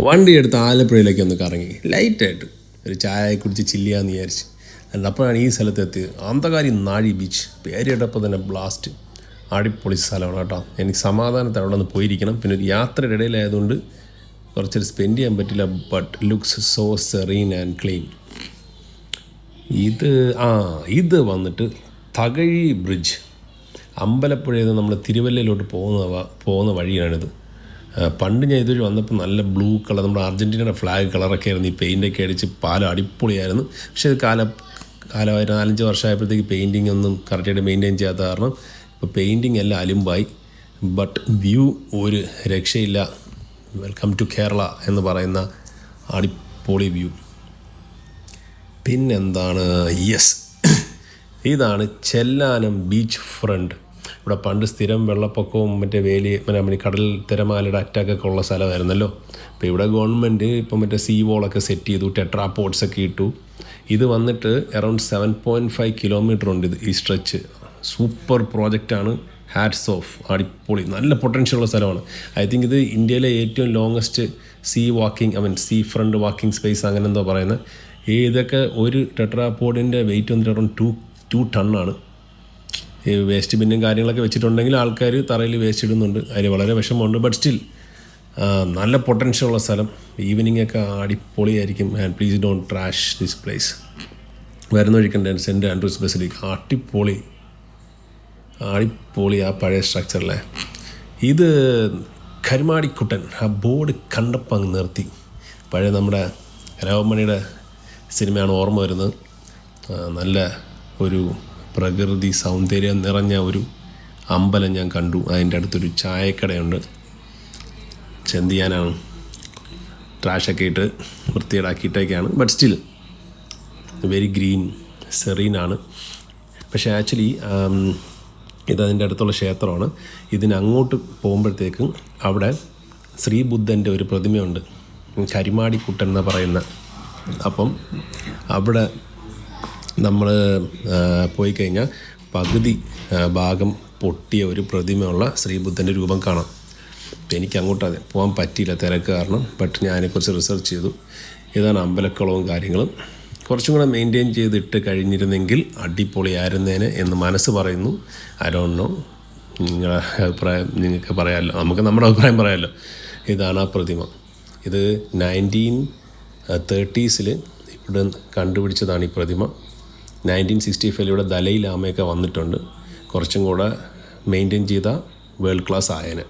വണ്ടി എടുത്ത് ആലപ്പുഴയിലേക്ക് ഒന്ന് കറങ്ങി ലൈറ്റായിട്ട് ഒരു ചായ കുടിച്ച് ചില്ലിയാന്ന് വിചാരിച്ച്. അപ്പോഴാണ് ഈ സ്ഥലത്തെത്തിയത്. അന്തകാരി നാഴി ബീച്ച്. പേര് കേട്ടപ്പോൾ തന്നെ ബ്ലാസ്റ്റ്. അടിപൊളി സ്ഥലമാണ് കേട്ടോ. എനിക്ക് സമാധാനത്തിൽ അവിടെ നിന്ന് പോയിരിക്കണം. പിന്നെ ഒരു യാത്രയുടെ ഇടയിലായതുകൊണ്ട് കുറച്ചൊരു സ്പെൻഡ് ചെയ്യാൻ പറ്റില്ല. But looks so serene and clean. ഇത് വന്നിട്ട് തകഴി ബ്രിഡ്ജ്. അമ്പലപ്പുഴയിൽ നിന്ന് നമ്മൾ തിരുവല്ലയിലോട്ട് പോകുന്ന വഴിയാണിത്. പണ്ട് ഞാൻ ഇതുവഴി വന്നപ്പോൾ നല്ല ബ്ലൂ കളർ, നമ്മുടെ അർജൻറ്റീനയുടെ ഫ്ലാഗ് കളറൊക്കെ ആയിരുന്നു. ഈ പെയിൻ്റൊക്കെ അടിച്ച് പാലം അടിപൊളിയായിരുന്നു. പക്ഷേ ഇത് കാലമായി 4-5 വർഷമായപ്പോഴത്തേക്ക് പെയിൻറ്റിങ് ഒന്നും കറക്റ്റായിട്ട് മെയിൻറ്റെയിൻ ചെയ്യാത്ത കാരണം ഇപ്പോൾ പെയിൻറ്റിങ് എല്ലാം അലുമ്പായി. ബട്ട് വ്യൂ ഒരു രക്ഷയില്ല. വെൽക്കം ടു കേരള എന്ന് പറയുന്ന അടിപൊളി വ്യൂ. പിന്നെന്താണ്, യെസ്, ഇതാണ് ചെല്ലാനം ബീച്ച് ഫ്രണ്ട്. ഇവിടെ പണ്ട് സ്ഥിരം വെള്ളപ്പൊക്കവും മറ്റേ കടൽ തിരമാലയുടെ അറ്റാക്കൊക്കെ ഉള്ള സ്ഥലമായിരുന്നല്ലോ. അപ്പോൾ ഇവിടെ ഗവൺമെൻറ് ഇപ്പം മറ്റേ സീ വോളൊക്കെ സെറ്റ് ചെയ്തു, ടെട്രാ പോഡ്സൊക്കെ ഇട്ടു. ഇത് വന്നിട്ട് അറൗണ്ട് 7.5 കിലോമീറ്റർ ഉണ്ട് ഈ സ്ട്രെച്ച്. സൂപ്പർ പ്രോജക്റ്റാണ്. Hats off. അടിപൊളി, നല്ല പൊട്ടൻഷ്യലുള്ള സ്ഥലമാണ്. ഐ തിങ്ക് ഇത് ഇന്ത്യയിലെ ഏറ്റവും longest sea front walking space അങ്ങനെ എന്തോ പറയുന്നത്. ഇതൊക്കെ ഒരു ടെട്രാപോഡിൻ്റെ വെയിറ്റ് വന്നിട്ട് അറൗണ്ട് 2 ടണ്ണാണ്. ഈ വേസ്റ്റ് ബിന്നും കാര്യങ്ങളൊക്കെ വെച്ചിട്ടുണ്ടെങ്കിൽ ആൾക്കാർ തറയിൽ വേസ്റ്റ് ഇടുന്നുണ്ട്. അതിൽ വളരെ വിഷമമുണ്ട്. ബട്ട് സ്റ്റിൽ നല്ല പൊട്ടൻഷ്യലുള്ള സ്ഥലം. ഈവനിങ് ഒക്കെ അടിപൊളിയായിരിക്കും. And please don't trash this place. വരുന്ന വഴിക്കുണ്ട് സെൻറ്റ് ആൻഡ്രൂസ് ബസിലിക്ക. അടിപൊളി ആ പഴയ സ്ട്രക്ചറിലെ. ഇത് കരുമാടിക്കുട്ടൻ. ആ ബോർഡ് കണ്ടപ്പോൾ അങ്ങ് നിർത്തി. പഴയ നമ്മുടെ രാമമണിയുടെ സിനിമയാണ് ഓർമ്മ വരുന്നത്. നല്ല ഒരു പ്രകൃതി സൗന്ദര്യം നിറഞ്ഞ ഒരു അമ്പലം ഞാൻ കണ്ടു. അതിൻ്റെ അടുത്തൊരു ചായക്കടയുണ്ട്. എന്ത് ചെയ്യാനാണ്, ട്രാഷൊക്കെ ഇട്ട് വൃത്തിയേടാക്കിയിട്ടൊക്കെയാണ്. ബട്ട് സ്റ്റിൽ വെരി ഗ്രീൻ, സെറീനാണ്. പക്ഷേ ആക്ച്വലി ഇതതിൻ്റെ അടുത്തുള്ള ക്ഷേത്രമാണ്. ഇതിനങ്ങോട്ട് പോകുമ്പോഴത്തേക്കും അവിടെ ശ്രീബുദ്ധൻ്റെ ഒരു പ്രതിമയുണ്ട്, കരിമാടിക്കുട്ടൻ എന്ന് പറയുന്ന. അപ്പം അവിടെ നമ്മൾ പോയി കഴിഞ്ഞാൽ പകുതി ഭാഗം പൊട്ടിയ ഒരു പ്രതിമയുള്ള ശ്രീബുദ്ധൻ്റെ രൂപം കാണാം. എനിക്ക് അങ്ങോട്ട് പോകാൻ പറ്റിയില്ല, തിരക്ക് കാരണം. ബട്ട് ഞാൻ അതിനെക്കുറിച്ച് റിസർച്ച് ചെയ്തു. ഇതാണ് അമ്പലക്കുളവും കാര്യങ്ങളും. കുറച്ചും കൂടെ മെയിൻറ്റെയിൻ ചെയ്തിട്ട് കഴിഞ്ഞിരുന്നെങ്കിൽ അടിപൊളിയായിരുന്നേനെ എന്ന് മനസ്സ് പറയുന്നു. ഐ ഡോണ്ട് നോ, നിങ്ങളുടെ അഭിപ്രായം നിങ്ങൾക്ക് പറയാമല്ലോ, നമുക്ക് നമ്മുടെ അഭിപ്രായം പറയാമല്ലോ. ഇതാണ് ആ പ്രതിമ. ഇത് 1930s ഇവിടെ കണ്ടുപിടിച്ചതാണ് ഈ പ്രതിമ. 1965 ഇവിടെ ദലൈ ലാമയൊക്കെ വന്നിട്ടുണ്ട്. കുറച്ചും കൂടെ മെയിൻറ്റെയിൻ ചെയ്ത വേൾഡ് ക്ലാസ് ആയേനെ.